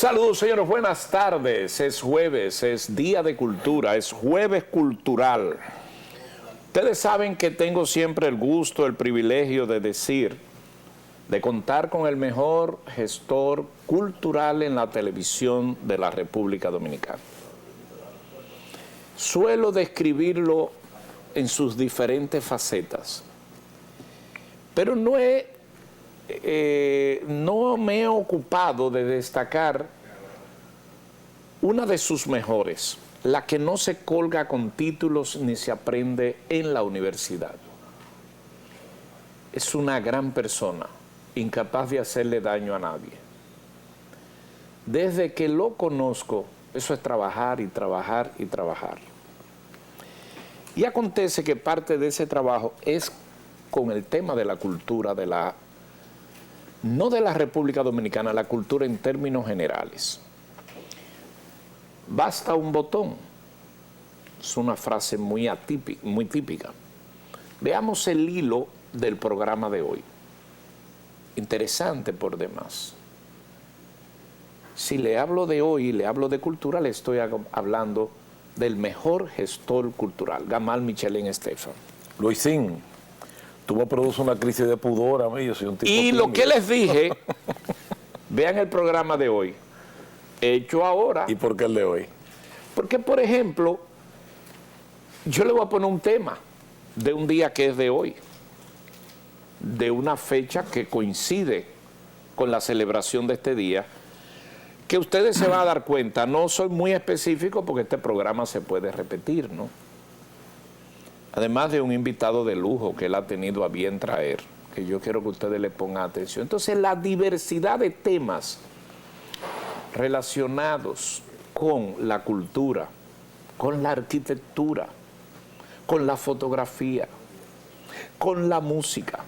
Saludos, señores, buenas tardes. Es jueves, es Día de Cultura, es jueves cultural. Ustedes saben que tengo siempre el gusto, el privilegio de decir, de contar con el mejor gestor cultural en la televisión de la República Dominicana. Suelo describirlo en sus diferentes facetas, pero no me he ocupado de destacar una de sus mejores, la que no se colga con títulos ni se aprende en la universidad. Es una gran persona, incapaz de hacerle daño a nadie. Desde que lo conozco, eso es trabajar y trabajar y trabajar. Y acontece que parte de ese trabajo es con el tema de la cultura, no de la República Dominicana, la cultura en términos generales. Basta un botón. Es una frase muy típica. Veamos el hilo del programa de hoy. Interesante por demás. Si le hablo de hoy, le hablo de cultura, le estoy hablando del mejor gestor cultural, Gamal Michelén Estefan. Luisín, tú me produces una crisis de pudor a mí, yo soy un tipo Y tímido. lo que les dije, vean el programa de hoy, hecho ahora. ¿Y por qué el de hoy? Porque, por ejemplo, yo le voy a poner un tema de un día que es de hoy, de una fecha que coincide con la celebración de este día, que ustedes se van a dar cuenta, no soy muy específico porque este programa se puede repetir, ¿no? Además de un invitado de lujo que él ha tenido a bien traer, que yo quiero que ustedes le pongan atención. Entonces, la diversidad de temas relacionados con la cultura, con la arquitectura, con la fotografía, con la música,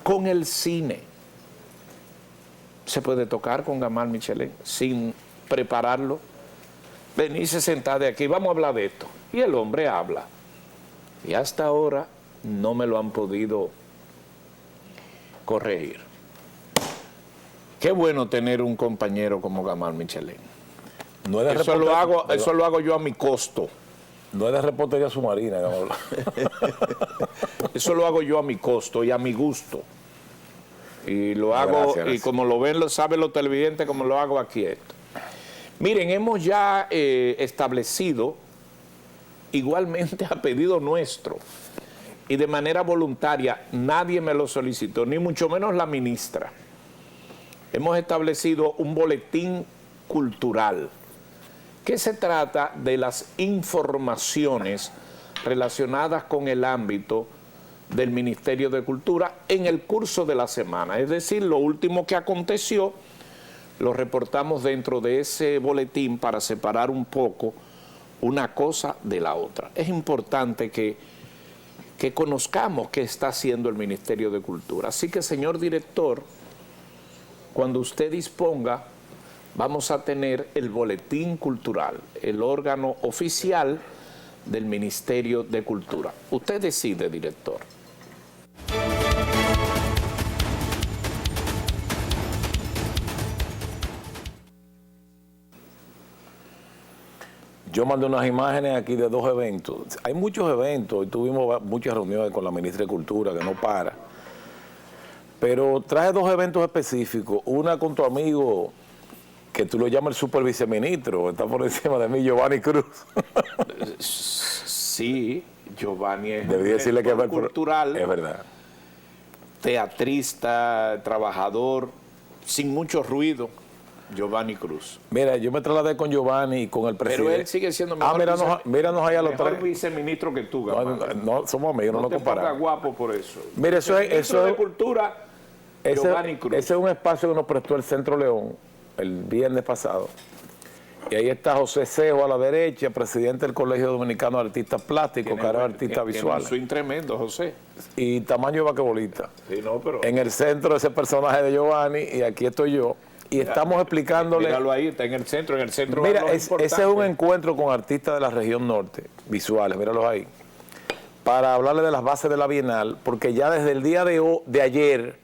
con el cine, se puede tocar con Gamal Michelén sin prepararlo. Venirse sentar de aquí, vamos a hablar de esto. Y el hombre habla. Y hasta ahora no me lo han podido corregir. Qué bueno tener un compañero como Gamal Michelén. No es de Eso lo hago yo a mi costo. No es de reportería submarina, Gamal. Eso lo hago yo a mi costo y a mi gusto. Y lo hago, Gracias. y como lo ven, lo saben los televidentes, como lo hago aquí esto. Miren, hemos ya establecido, igualmente a pedido nuestro, y de manera voluntaria, nadie me lo solicitó, ni mucho menos la ministra. Hemos establecido un boletín cultural, que se trata de las informaciones relacionadas con el ámbito del Ministerio de Cultura en el curso de la semana. Es decir, lo último que aconteció lo reportamos dentro de ese boletín para separar un poco una cosa de la otra. Es importante que conozcamos qué está haciendo el Ministerio de Cultura. Así que, señor director, cuando usted disponga, vamos a tener el boletín cultural, el órgano oficial del Ministerio de Cultura. Usted decide, director. Yo mandé unas imágenes aquí de dos eventos. Hay muchos eventos y tuvimos muchas reuniones con la ministra de Cultura que no para. Pero traje dos eventos específicos. Una con tu amigo, que tú lo llamas el super viceministro, está por encima de mí, Giovanni Cruz. Sí, Giovanni es Debí decirle que es cultural, es verdad. Teatrista, trabajador, sin mucho ruido, Giovanni Cruz. Mira, yo me trasladé con Giovanni y con el presidente. Pero él sigue siendo mejor, míranos ahí a los mejor tres. viceministro que tú, Gamal. No, somos amigos, no nos te pongas comparamos. guapo por eso. Mira, eso de Cultura, Giovanni Cruz. Ese es un espacio que nos prestó el Centro León el viernes pasado. Y ahí está José Cejo a la derecha, presidente del Colegio Dominicano de Artistas Plásticos, que era artista visual. Tiene un swing tremendo, José. Y tamaño de vaquebolita. Sí, no, pero... En el centro ese personaje de Giovanni, y aquí estoy yo. Y estamos explicándole... Míralo ahí, está en el centro. Mira, ese es un encuentro con artistas de la región norte, visuales, míralos ahí. Para hablarle de las bases de la Bienal, porque ya desde el día de ayer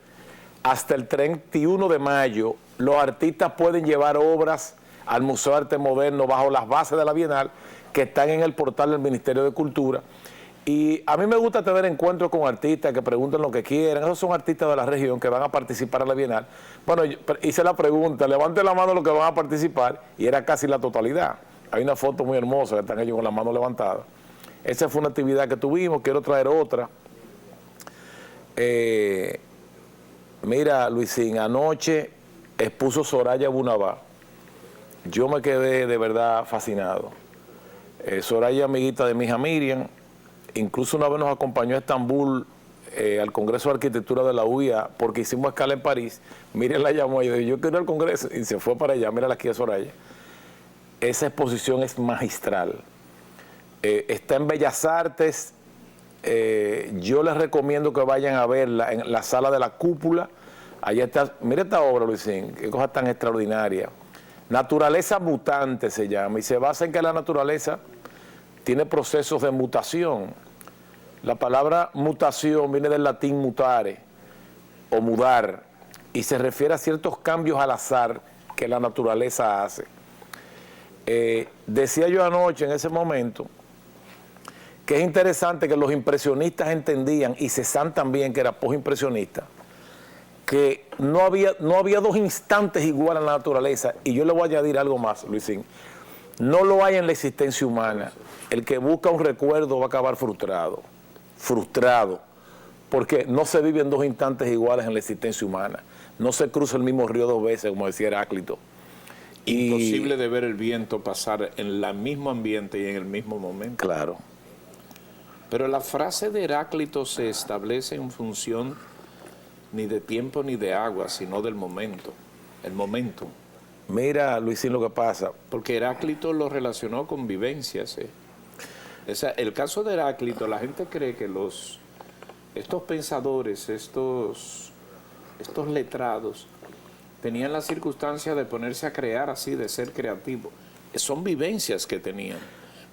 hasta el 31 de mayo los artistas pueden llevar obras al Museo de Arte Moderno bajo las bases de la Bienal, que están en el portal del Ministerio de Cultura. Y a mí me gusta tener encuentros con artistas que pregunten lo que quieran. Esos son artistas de la región que van a participar en la Bienal. Bueno, yo hice la pregunta, levante la mano los que van a participar, y era casi la totalidad. Hay una foto muy hermosa que están ellos con la mano levantada. Esa fue una actividad que tuvimos, quiero traer otra. Mira, Luisín, anoche expuso Soraya Bunabá. Yo me quedé de verdad fascinado. Soraya, amiguita de mi hija Miriam, incluso una vez nos acompañó a Estambul al Congreso de Arquitectura de la UIA, porque hicimos escala en París. Miriam la llamó y yo dijo, yo quiero ir al Congreso, y se fue para allá. Mira aquí a Soraya. Esa exposición es magistral. Está en Bellas Artes. Yo les recomiendo que vayan a verla en la sala de la cúpula. Allá está, mira esta obra, Luisín, qué cosa tan extraordinaria. Naturaleza mutante se llama, y se basa en que la naturaleza tiene procesos de mutación. La palabra mutación viene del latín mutare, o mudar, y se refiere a ciertos cambios al azar que la naturaleza hace. Decía yo anoche en ese momento que es interesante que los impresionistas entendían, y Cézanne también, que era postimpresionista, que no había dos instantes iguales en la naturaleza. Y yo le voy a añadir algo más, Luisín. No lo hay en la existencia humana. El que busca un recuerdo va a acabar frustrado. Frustrado. Porque no se viven dos instantes iguales en la existencia humana. No se cruza el mismo río dos veces, como decía Heráclito. Imposible de ver el viento pasar en el mismo ambiente y en el mismo momento. Claro. Pero la frase de Heráclito se establece en función ni de tiempo ni de agua, sino del momento, el momento. Mira, Luisín, lo que pasa. Porque Heráclito lo relacionó con vivencias. El caso de Heráclito, la gente cree que estos pensadores, estos letrados, tenían la circunstancia de ponerse a crear así, de ser creativos. Son vivencias que tenían.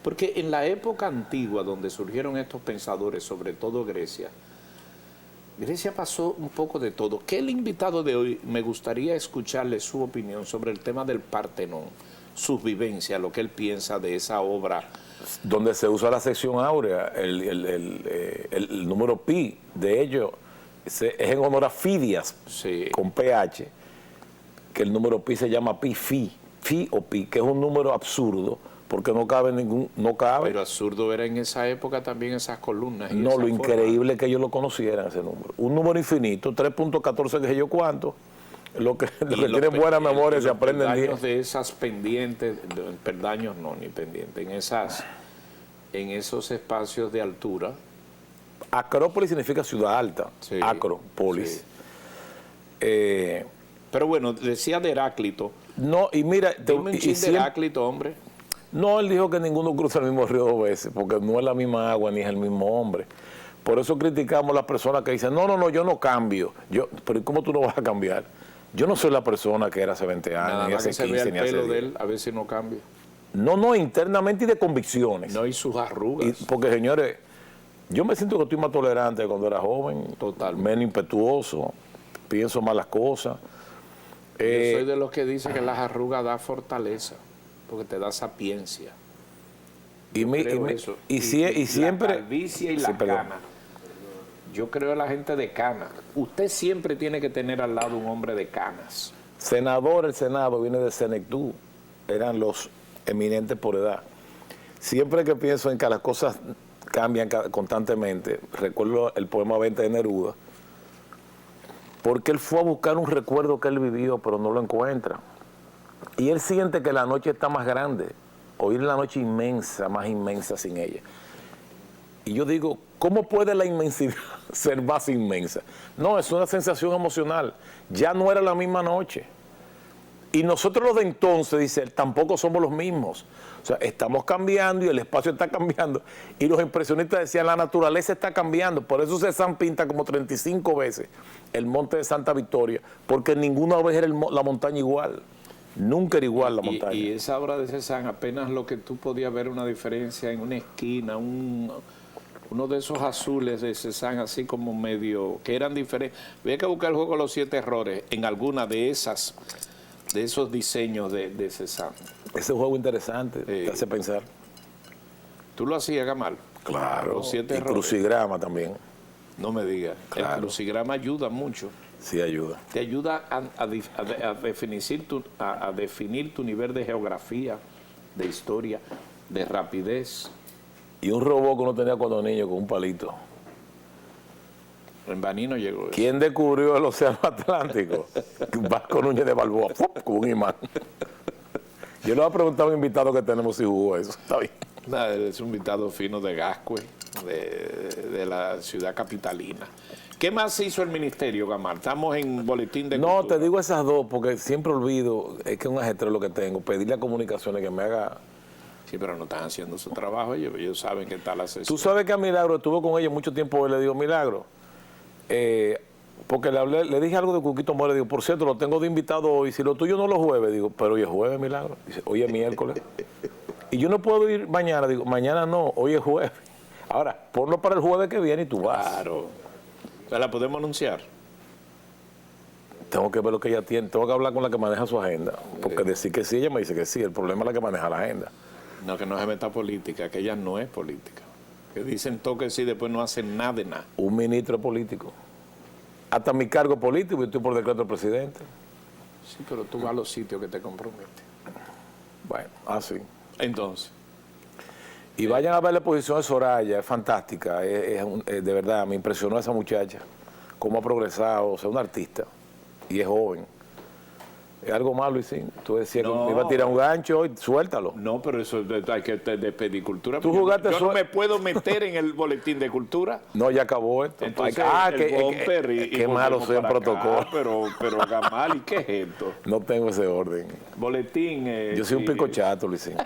Porque en la época antigua donde surgieron estos pensadores, sobre todo Grecia pasó un poco de todo. Que el invitado de hoy me gustaría escucharle su opinión sobre el tema del Partenón, sus vivencias, lo que él piensa de esa obra. Donde se usa la sección áurea, el número pi de ello es en honor a Fidias, sí, con PH, que el número pi se llama fi o pi, que es un número absurdo, porque no cabe no cabe. Pero absurdo era en esa época también esas columnas. Y no, lo increíble es que ellos lo conocieran, ese número. Un número infinito, 3.14, que sé yo cuánto. Lo que tienen buena memoria se aprenden bien. Los de esas pendientes, peldaños no, ni pendientes, en esos espacios de altura. Acrópolis significa ciudad alta, sí, acrópolis. Sí. Pero bueno, decía de Heráclito. No, y mira... Dime un chin de Heráclito, hombre. No, él dijo que ninguno cruza el mismo río dos veces, porque no es la misma agua ni es el mismo hombre. Por eso criticamos a las personas que dicen, no, yo no cambio. Pero ¿cómo tú no vas a cambiar? Yo no soy la persona que era hace 20 años, nada ni hace 15, ni hace 10. Se ve el pelo de él, a ver si no cambia. No, internamente y de convicciones. No, y sus arrugas. Porque, señores, yo me siento que estoy más tolerante que cuando era joven. Total. Menos impetuoso, pienso más las cosas. Yo soy de los que dicen que las arrugas da fortaleza, porque te da sapiencia. Y siempre... La calvicie y la cana. Yo creo en la gente de cana. Usted siempre tiene que tener al lado un hombre de canas. Senador, el Senado viene de Senectú. Eran los eminentes por edad. Siempre que pienso en que las cosas cambian constantemente, recuerdo el poema 20 de Neruda, porque él fue a buscar un recuerdo que él vivió, pero no lo encuentra. Y él siente que la noche está más grande, oír la noche inmensa, más inmensa sin ella. Y yo digo, ¿cómo puede la inmensidad ser más inmensa? No, es una sensación emocional. Ya no era la misma noche. Y nosotros los de entonces, dice él, tampoco somos los mismos. O sea, estamos cambiando y el espacio está cambiando. Y los impresionistas decían, la naturaleza está cambiando. Por eso Cézanne pinta como 35 veces el monte de Santa Victoria, porque ninguna vez era la montaña igual. Nunca era igual la montaña. Y esa obra de Cézanne, apenas lo que tú podías ver una diferencia en una esquina, uno de esos azules de Cézanne, así como medio, que eran diferentes. Había que buscar el juego de los 7 errores en alguna de esas de esos diseños de Cézanne. Ese juego interesante, te hace pensar. ¿Tú lo hacías, Gamal? Claro, Los 7 y errores. crucigrama también. No me digas. Claro. El crucigrama ayuda mucho. Sí, ayuda. Te ayuda a definir tu nivel de geografía, de historia, de rapidez. Y un robot que uno tenía cuando niño con un palito. En Vanino llegó eso. ¿Quién descubrió el océano Atlántico? Vasco Núñez de Balboa, ¡pum!, con un imán. Yo le voy a preguntar a un invitado que tenemos si jugó eso. Está bien. Nada, es un invitado fino de Gascue, de la ciudad capitalina. ¿Qué más hizo el ministerio, Gamal? Estamos en boletín de No, cultura. te digo esas dos porque siempre olvido, es que es un ajetreo lo que tengo, pedirle a comunicaciones que me haga... Sí, pero no están haciendo su trabajo, ellos saben que está la sesión. Tú sabes que a Milagro estuve con ella mucho tiempo y le digo, Milagro, porque le dije algo de Cuquito More, digo, por cierto, lo tengo de invitado hoy, si lo tuyo no lo jueves, digo, pero hoy es jueves, Milagro. Dice, hoy es miércoles. Y yo no puedo ir mañana, digo, mañana no, hoy es jueves. Ahora, ponlo para el jueves que viene y tú vas. Claro. ¿La podemos anunciar? Tengo que ver lo que ella tiene, tengo que hablar con la que maneja su agenda, porque decir que sí, ella me dice que sí, el problema es la que maneja la agenda. No, que no se meta política, que ella no es política. Que dicen todo que sí, después no hacen nada de nada. Un ministro político. Hasta mi cargo político, yo estoy por decreto del presidente. Sí, pero tú vas a los sitios que te comprometen. Bueno, así. Entonces, Y vayan a ver la exposición de Soraya, es fantástica, de verdad, me impresionó esa muchacha, cómo ha progresado, o sea, una artista, y es joven. Es algo malo, Luisín. Tú decías No. que me iba a tirar un gancho hoy, suéltalo. no, pero eso hay que de pedicultura. Tú jugaste yo no me puedo meter en el boletín de cultura. No, ya acabó esto. Entonces, que bumper y qué malo volvemos soy en para protocolo. acá, pero Gamal, ¿y qué es esto? No tengo ese orden. Boletín. Yo soy un sí. pico chato, Luisín.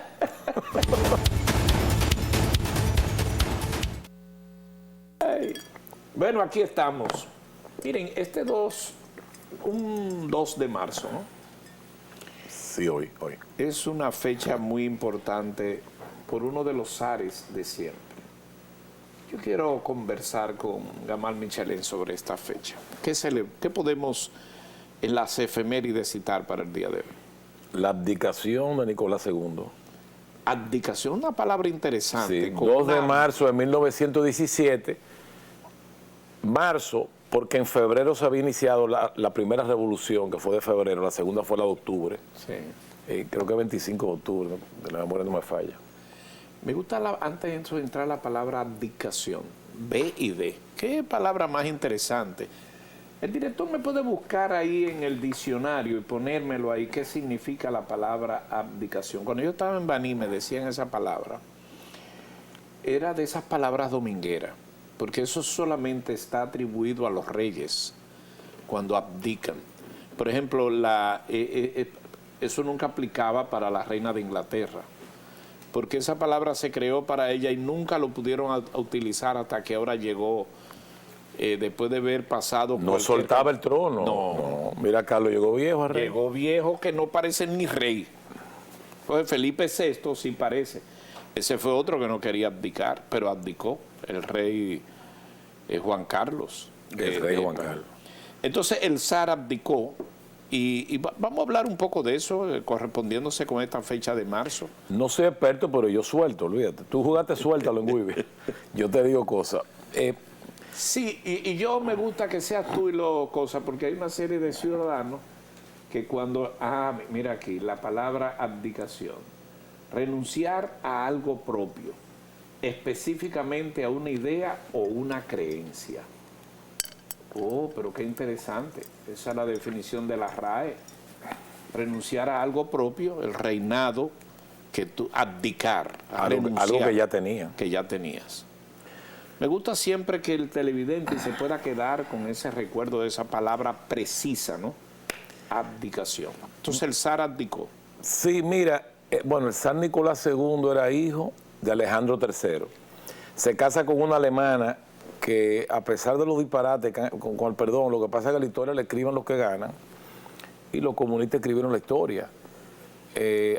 Bueno, aquí estamos. Miren, un 2 de marzo, ¿no? Sí, hoy. Es una fecha muy importante por uno de los zares de siempre. Yo quiero conversar con Gamal Michelén sobre esta fecha. ¿Qué podemos en las efemérides citar para el día de hoy? La abdicación de Nicolás II. Abdicación, una palabra interesante. Sí, con 2 de una- marzo de 1917. Marzo, porque en febrero se había iniciado la primera revolución, que fue de febrero, la segunda fue la de octubre. Sí. Creo que 25 de octubre, ¿no? De la memoria no me falla. Me gusta, antes de entrar, la palabra abdicación. B y D. ¿Qué palabra más interesante? El director me puede buscar ahí en el diccionario y ponérmelo ahí, qué significa la palabra abdicación. Cuando yo estaba en Baní me decían esa palabra, era de esas palabras domingueras, porque eso solamente está atribuido a los reyes cuando abdican. Por ejemplo, eso nunca aplicaba para la reina de Inglaterra, porque esa palabra se creó para ella y nunca lo pudieron utilizar hasta que ahora llegó, después de haber pasado... No soltaba el trono. No. Mira, Carlos llegó viejo al rey. Llegó viejo que no parece ni rey. Pues Felipe VI sí parece. Ese fue otro que no quería abdicar, pero abdicó, el rey Juan Carlos. El rey Juan Carlos. Entonces el zar abdicó y vamos a hablar un poco de eso, correspondiéndose con esta fecha de marzo. No soy experto, pero yo suelto, olvídate. Tú jugaste suéltalo en Wii. Yo te digo cosas. Sí, y yo me gusta que seas tú y lo cosas, porque hay una serie de ciudadanos que cuando... mira aquí, la palabra abdicación. Renunciar a algo propio, específicamente a una idea o una creencia. Oh, pero qué interesante. Esa es la definición de la RAE. Renunciar a algo propio, el reinado, abdicar, Algo que ya tenía. que ya tenías. Me gusta siempre que el televidente se pueda quedar con ese recuerdo de esa palabra precisa, ¿no? Abdicación. Entonces el zar abdicó. Sí, mira, bueno, el zar Nicolás II era hijo de Alejandro III. Se casa con una alemana que, a pesar de los disparates, con el perdón, lo que pasa es que la historia le escriben los que ganan y los comunistas escribieron la historia.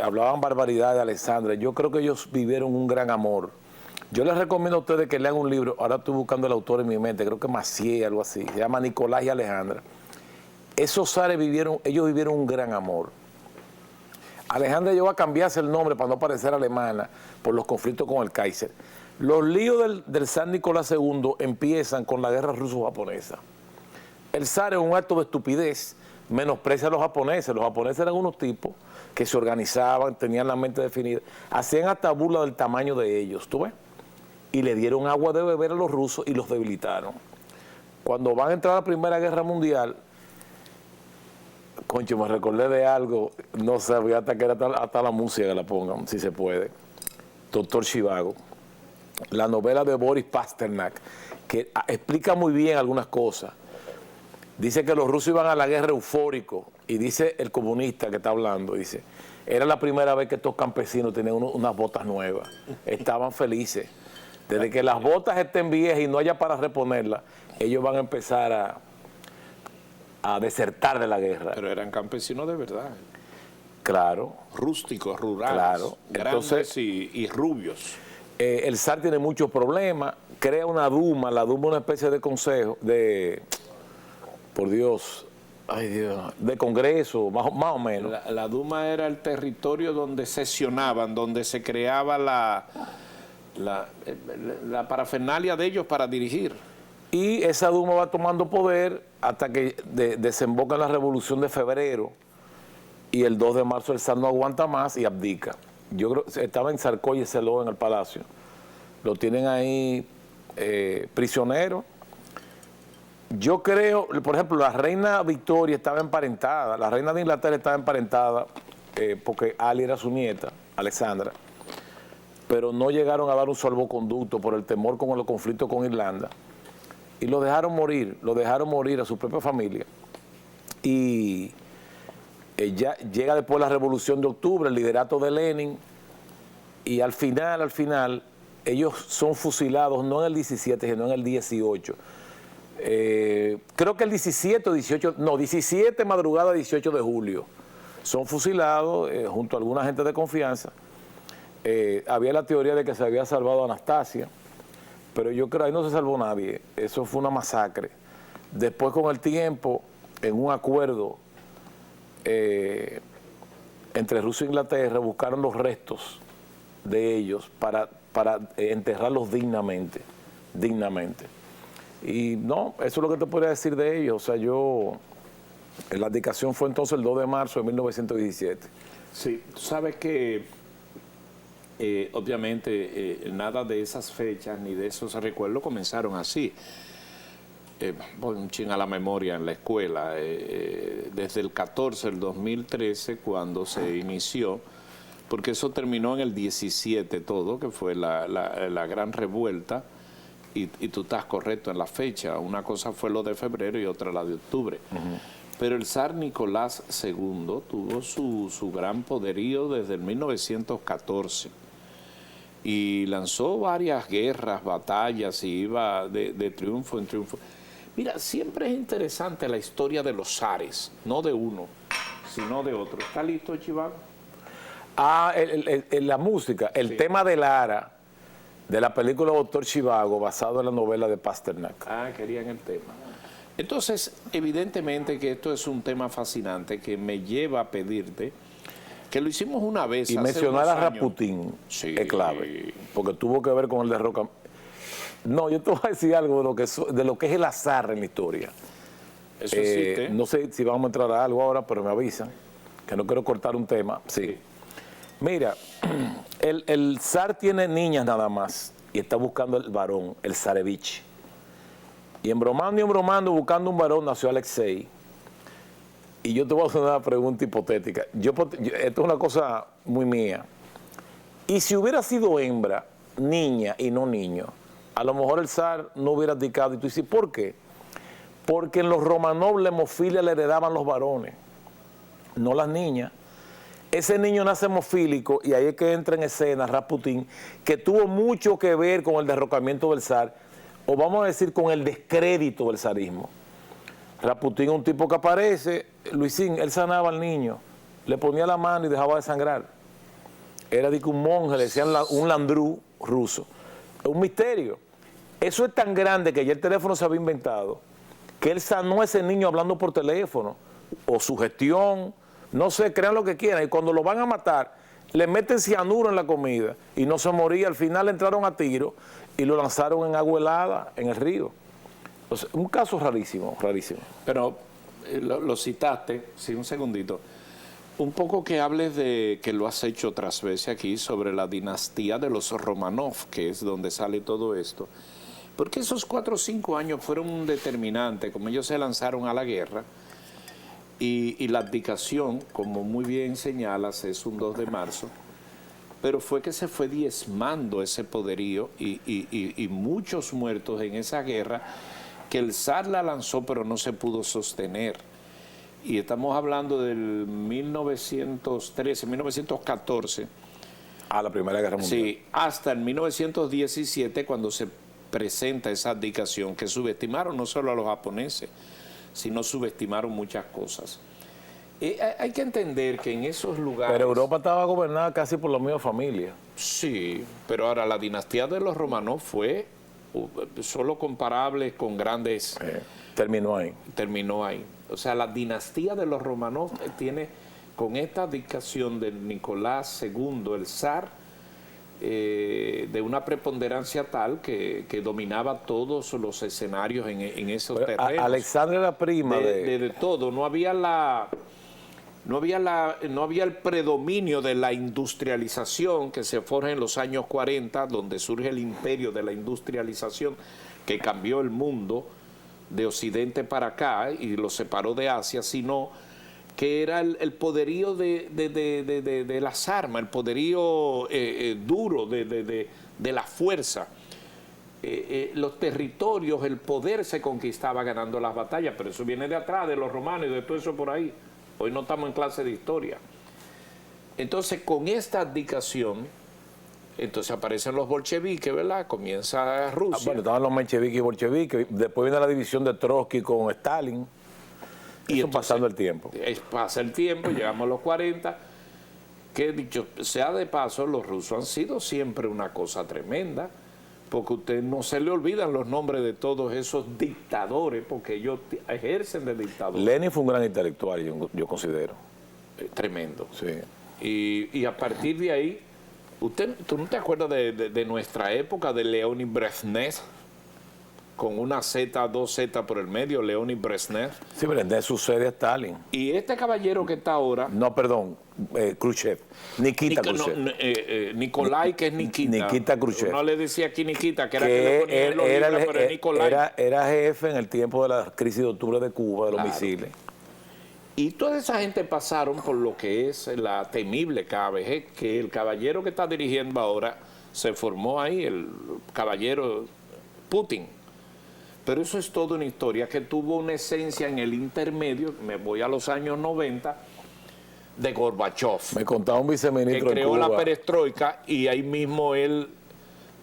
Hablaban barbaridad de Alessandra. Yo creo que ellos vivieron un gran amor. Yo les recomiendo a ustedes que lean un libro, ahora estoy buscando el autor en mi mente, creo que Macié, algo así, se llama Nicolás y Alejandra. Esos zares ellos vivieron un gran amor. Alejandra llegó a cambiarse el nombre para no parecer alemana por los conflictos con el Kaiser. Los líos del zar Nicolás II empiezan con la guerra ruso-japonesa. El zar, en un acto de estupidez, menosprecia a los japoneses. Los japoneses eran unos tipos que se organizaban, tenían la mente definida, hacían hasta burla del tamaño de ellos, ¿tú ves? Y le dieron agua de beber a los rusos y los debilitaron. Cuando van a entrar a la Primera Guerra Mundial, concho, me recordé de algo, no sabía hasta que era hasta la música que la pongan, si se puede. Doctor Zhivago, la novela de Boris Pasternak, que explica muy bien algunas cosas. Dice que los rusos iban a la guerra eufóricos, y dice el comunista que está hablando, dice, era la primera vez que estos campesinos tenían unas botas nuevas, estaban felices. Desde que las botas estén viejas y no haya para reponerlas, ellos van a empezar a desertar de la guerra. Pero eran campesinos de verdad. Claro. Rústicos, rurales, claro. Grandes Entonces, y rubios. El zar tiene muchos problemas, crea una Duma, la Duma es una especie de consejo, por Dios, ay Dios, de congreso, más o menos. La Duma era el territorio donde sesionaban, donde se creaba la parafernalia de ellos para dirigir. Y esa Duma va tomando poder hasta que desemboca en la Revolución de Febrero, y el 2 de marzo el zar no aguanta más y abdica. Yo creo que estaba en Sarkozy y Seló en el palacio. Lo tienen ahí prisionero. Yo creo, por ejemplo, la reina Victoria estaba emparentada, la reina de Inglaterra estaba emparentada porque Ali era su nieta, Alexandra, pero no llegaron a dar un salvoconducto por el temor con los conflictos con Irlanda. Y lo dejaron morir a su propia familia. Y ya llega después la Revolución de Octubre, el liderato de Lenin, y al final, ellos son fusilados no en el 17, sino en el 18. Creo que el 17 madrugada 18 de julio. Son fusilados junto a alguna gente de confianza. Había la teoría de que se había salvado a Anastasia, pero yo creo que ahí no se salvó nadie. Eso fue una masacre. Después, con el tiempo, en un acuerdo entre Rusia e Inglaterra, buscaron los restos de ellos para enterrarlos dignamente. Y no, eso es lo que te podría decir de ellos. O sea, la abdicación fue entonces el 2 de marzo de 1917. Sí, tú sabes que obviamente nada de esas fechas ni de esos recuerdos comenzaron así. Voy un chin a la memoria en la escuela, desde el 14 del 2013, cuando se inició, porque eso terminó en el 17 todo, que fue la gran revuelta, y tú estás correcto en la fecha. Una cosa fue lo de febrero y otra la de octubre. Pero el zar Nicolás II tuvo su gran poderío desde el 1914 y lanzó varias guerras, batallas, y iba de triunfo en triunfo. Mira, siempre es interesante la historia de los zares, no de uno, sino de otro. ¿Está listo, Zhivago? La música, el tema de Lara, de la película Doctor Zhivago, basado en la novela de Pasternak. Querían el tema. Entonces, evidentemente que esto es un tema fascinante que me lleva a pedirte, que lo hicimos una vez y hace mencionar unos a años. Raputín Sí. es clave, porque tuvo que ver con el derrocamiento. No, yo te voy a decir algo de lo que es el azar en la historia. Eso existe. No sé si vamos a entrar a algo ahora, pero me avisan, que no quiero cortar un tema. Sí. Mira, el zar tiene niñas nada más y está buscando el varón, el zarevich. Y embromando, buscando un varón, nació Alexei. Y yo te voy a hacer una pregunta hipotética. Esto es una cosa muy mía. Y si hubiera sido hembra, niña y no niño, a lo mejor el zar no hubiera abdicado. Y tú dices, ¿por qué? Porque en los Romanov la hemofilia le heredaban los varones, no las niñas. Ese niño nace hemofílico y ahí es que entra en escena Raputín, que tuvo mucho que ver con el derrocamiento del zar, o vamos a decir con el descrédito del zarismo. Raputín es un tipo que aparece, Luisín, él sanaba al niño, le ponía la mano y dejaba de sangrar. Era de que un monje, le decían un landrú ruso. Es un misterio. Eso es tan grande que ya el teléfono se había inventado, que él sanó a ese niño hablando por teléfono, o sugestión, No sé, crean lo que quieran. Y cuando lo van a matar, le meten cianuro en la comida y no se moría. Al final entraron a tiro y lo lanzaron en agua helada, en el río. Entonces, un caso rarísimo, rarísimo. Pero lo citaste, sí, un segundito. Un poco que hables de, que lo has hecho otras veces aquí, sobre la dinastía de los Romanov, que es donde sale todo esto. Porque esos 4 o 5 años fueron un determinante, como ellos se lanzaron a la guerra, y la abdicación, como muy bien señalas, es un 2 de marzo, pero fue que se fue diezmando ese poderío y muchos muertos en esa guerra, que el zar la lanzó pero no se pudo sostener. Y estamos hablando del 1913, 1914. A la Primera Guerra Mundial. Sí, hasta el 1917, cuando se presenta esa abdicación, que subestimaron no solo a los japoneses, sino subestimaron muchas cosas. Hay que entender que en esos lugares... Pero Europa estaba gobernada casi por la misma familia. Sí, pero ahora la dinastía de los Romanov fue solo comparable con grandes... Terminó ahí. Terminó ahí. O sea, la dinastía de los Romanov tiene, con esta abdicación de Nicolás II, el zar, de una preponderancia tal que dominaba todos los escenarios en esos terrenos. Alexandra era prima de todo. No había el predominio de la industrialización que se forja en los años 40, donde surge el imperio de la industrialización que cambió el mundo de Occidente para acá y lo separó de Asia, sino que era el poderío de las armas, el poderío duro de la fuerza. Los territorios, el poder se conquistaba ganando las batallas, pero eso viene de atrás, de los romanos y de todo eso por ahí. Hoy no estamos en clase de historia. Entonces, con esta abdicación, entonces aparecen los bolcheviques, ¿verdad? Comienza Rusia. Bueno, estaban los mencheviques y bolcheviques, después viene la división de Trotsky con Stalin. Y eso pasando el tiempo. Pasa el tiempo, llegamos a los 40, que dicho sea de paso, los rusos han sido siempre una cosa tremenda, porque usted no se le olvidan los nombres de todos esos dictadores, porque ellos ejercen de dictadores. Lenin fue un gran intelectual, yo considero. Tremendo. Sí. Y a partir de ahí, ¿tú no te acuerdas de nuestra época, de Leonid Brezhnev? Con una Z, 2 Z por el medio, Leonid Brezhnev. Sí, Brezhnev sucede a Stalin. Y este caballero que está ahora... No, perdón, Khrushchev. Nikita Khrushchev. Nikolai, que es Nikita. Nikita Khrushchev. No le decía aquí Nikita, que era que le ponía en los libros, pero es Nikolai. Era jefe en el tiempo de la crisis de octubre de Cuba, de los misiles. Y toda esa gente pasaron por lo que es la temible KGB, que el caballero que está dirigiendo ahora se formó ahí, el caballero Putin. Pero eso es toda una historia que tuvo una esencia en el intermedio, me voy a los años 90, de Gorbachev. Me contaba un viceministro que creó en Cuba. la perestroika y ahí mismo él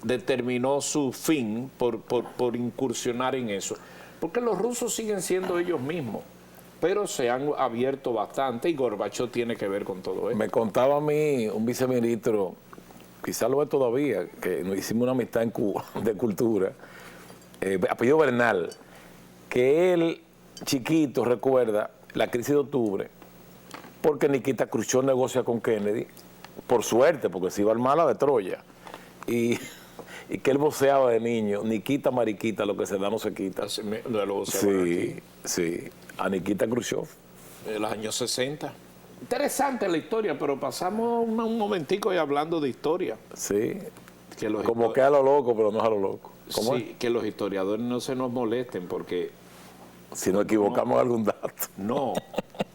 determinó su fin por incursionar en eso. Porque los rusos siguen siendo ellos mismos, pero se han abierto bastante y Gorbachev tiene que ver con todo eso. Me contaba a mí un viceministro, quizás lo ve todavía, que nos hicimos una amistad en Cuba de cultura, apellido Bernal, que él, chiquito, recuerda la crisis de octubre, porque Nikita Khrushchev negocia con Kennedy, por suerte, porque se iba al mala de Troya, y que él voceaba de niño, Nikita Mariquita, lo que se da no se quita. Sí, a Nikita Khrushchev. De los años 60. Interesante la historia, pero pasamos un momentico ahí hablando de historia. Sí, que como que a lo loco, pero no es a lo loco. ¿Cómo sí, es? Que los historiadores no se nos molesten porque... Si nos equivocamos en algún dato. No,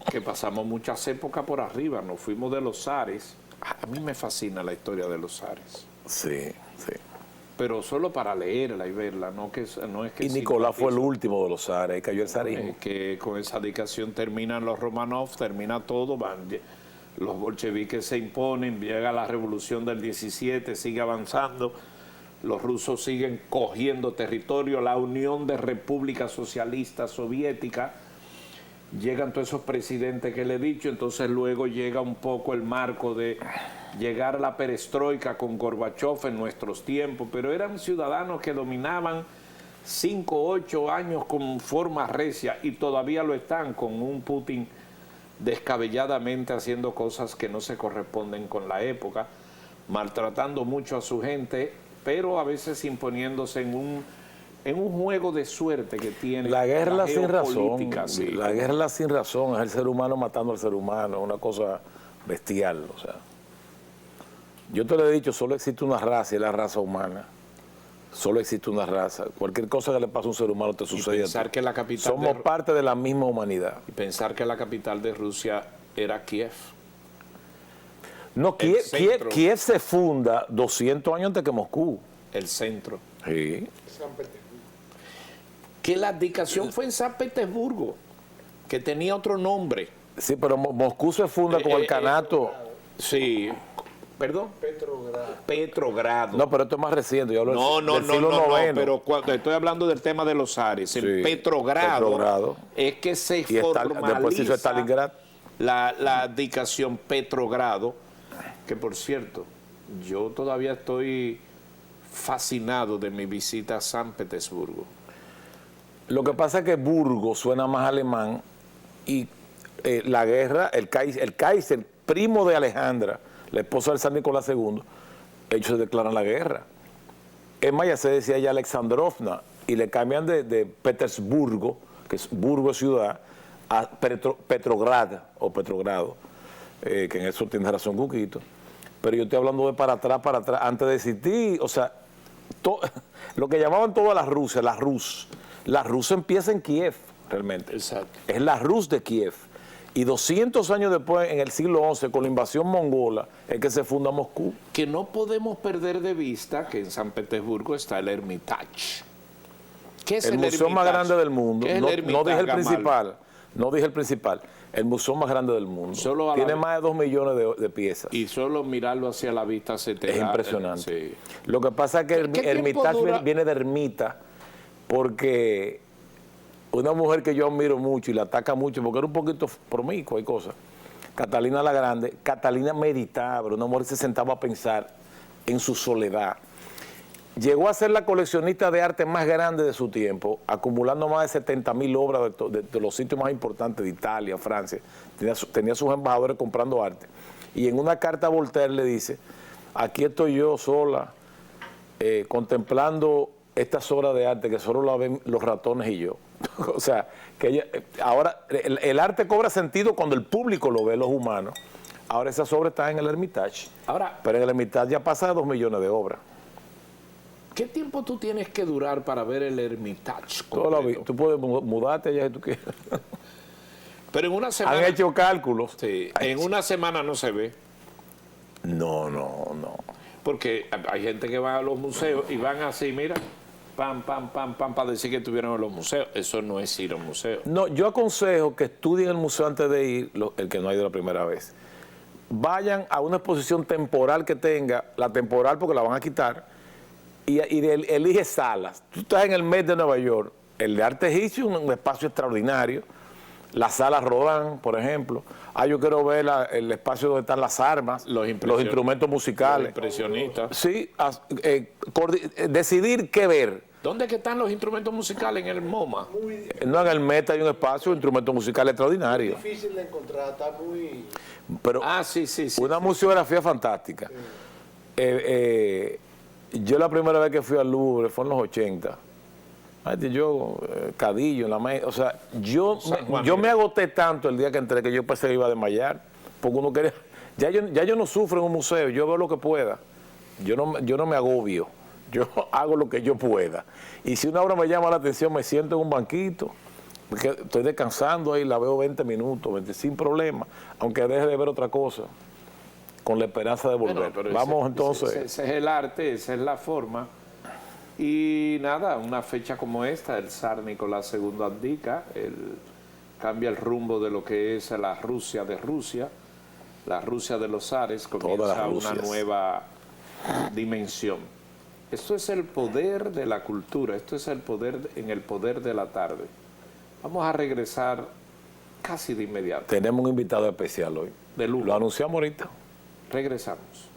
que pasamos muchas épocas por arriba, nos fuimos de los zares. A mí me fascina la historia de los zares. Sí. Pero solo para leerla y verla, no es que... Y Nicolás fue el último de los zares, cayó el zarismo. Que con esa dedicación terminan los Romanov, termina todo, los bolcheviques se imponen, llega la revolución del 17, sigue avanzando, los rusos siguen cogiendo territorio, la Unión de Repúblicas Socialistas Soviéticas, llegan todos esos presidentes que le he dicho, entonces luego llega un poco el marco de llegar a la perestroika con Gorbachev en nuestros tiempos, pero eran ciudadanos que dominaban 5 o 8 años con forma recia y todavía lo están con un Putin descabelladamente haciendo cosas que no se corresponden con la época, maltratando mucho a su gente, pero a veces imponiéndose en un juego de suerte que tiene la guerra sin razón. Sí. La guerra sin razón, es el ser humano matando al ser humano, es una cosa bestial. O sea, yo te lo he dicho, solo existe una raza y es la raza humana. Solo existe una raza. Cualquier cosa que le pase a un ser humano te sucede a ti. Que la capital somos parte de la misma humanidad. Y pensar que la capital de Rusia era Kiev. No, Kiev se funda 200 años antes que Moscú. El centro. Sí. San Petersburgo. Que la abdicación fue en San Petersburgo, que tenía otro nombre. Sí, pero Moscú se funda con el Kanato. Sí. ¿Perdón? Petrogrado. No, pero esto es más reciente. Yo hablo del siglo IX. Pero cuando estoy hablando del tema de los zares, el Petrogrado es que se formaliza después hizo Stalingrad. La abdicación Petrogrado, que por cierto, yo todavía estoy fascinado de mi visita a San Petersburgo. Lo que pasa es que Burgo suena más alemán y la guerra, el Kaiser, primo de Alejandra, la esposa del zar Nicolás II, ellos se declaran la guerra. Es más, ya se decía ya Alexandrovna, y le cambian de Petersburgo, que es Burgo ciudad, a Petrograd, o Petrogrado, que en eso tiene razón Cuquito. Pero yo estoy hablando de para atrás, antes de existir, o sea, lo que llamaban toda la Rusia, la Rus empieza en Kiev, realmente. Exacto. Es la Rus de Kiev. Y 200 años después, en el siglo XI, con la invasión mongola, es que se funda Moscú. Que no podemos perder de vista que en San Petersburgo está el Hermitage. ¿Qué es el museo más grande del mundo? No dije el principal. No dije el principal. El museo más grande del mundo. Tiene más de 2 millones de piezas. Y solo mirarlo hacia la vista se te da. Es impresionante. Sí. Lo que pasa es que el Hermitage viene de ermita porque una mujer que yo admiro mucho y la ataca mucho porque era un poquito promiscua y cosas, Catalina la Grande, Catalina meditaba, una mujer se sentaba a pensar en su soledad. Llegó a ser la coleccionista de arte más grande de su tiempo, acumulando más de 70.000 obras de los sitios más importantes de Italia, Francia. Tenía sus embajadores comprando arte. Y en una carta a Voltaire le dice, aquí estoy yo sola, contemplando estas obras de arte que solo la ven los ratones y yo. O sea, que ella, ahora el arte cobra sentido cuando el público lo ve, los humanos. Ahora esas obras están en el Hermitage. Pero en el Hermitage ya pasa de 2 millones de obras. ¿Qué tiempo tú tienes que durar para ver el Hermitage? Tú puedes mudarte allá si tú quieres. Pero en una semana... Han hecho cálculos. Sí, en una semana no se ve. No. Porque hay gente que va a los museos y van así, mira, pam, para decir que estuvieron en los museos. Eso no es ir a un museo. No, yo aconsejo que estudien el museo antes de ir, el que no ha ido la primera vez. Vayan a una exposición temporal que tenga, la temporal porque la van a quitar, y elige salas. Tú estás en el Met de Nueva York, el de arte egipcio, un espacio extraordinario. La sala Rodin, por ejemplo. Yo quiero ver el espacio donde están las armas, los instrumentos musicales. Los impresionistas. Sí, decidir qué ver. ¿Dónde es que están los instrumentos musicales? En el MoMA. No, en el Met hay un espacio de instrumentos musicales extraordinarios. Es difícil de encontrar, está muy... Pero sí. Una museografía fantástica. Yo la primera vez que fui al Louvre fue en los 80. Yo, Cadillo, en la mesa. O sea, yo me agoté tanto el día que entré que yo pensé que iba a desmayar. Porque uno quería. Ya yo no sufro en un museo, yo veo lo que pueda. Yo no me agobio. Yo hago lo que yo pueda. Y si una obra me llama la atención, me siento en un banquito. Porque estoy descansando ahí, la veo 20 minutos, sin problema. Aunque deje de ver otra cosa. Con la esperanza de volver. Vamos entonces. Ese es el arte, esa es la forma. Y nada, una fecha como esta, el zar Nicolás II abdica, cambia el rumbo de lo que es la Rusia de Rusia, la Rusia de los zares, comienza una nueva dimensión. Esto es el poder de la cultura, esto es el poder en el poder de la tarde. Vamos a regresar casi de inmediato. Tenemos un invitado especial hoy. De lujo. Lo anunciamos ahorita. Regresamos.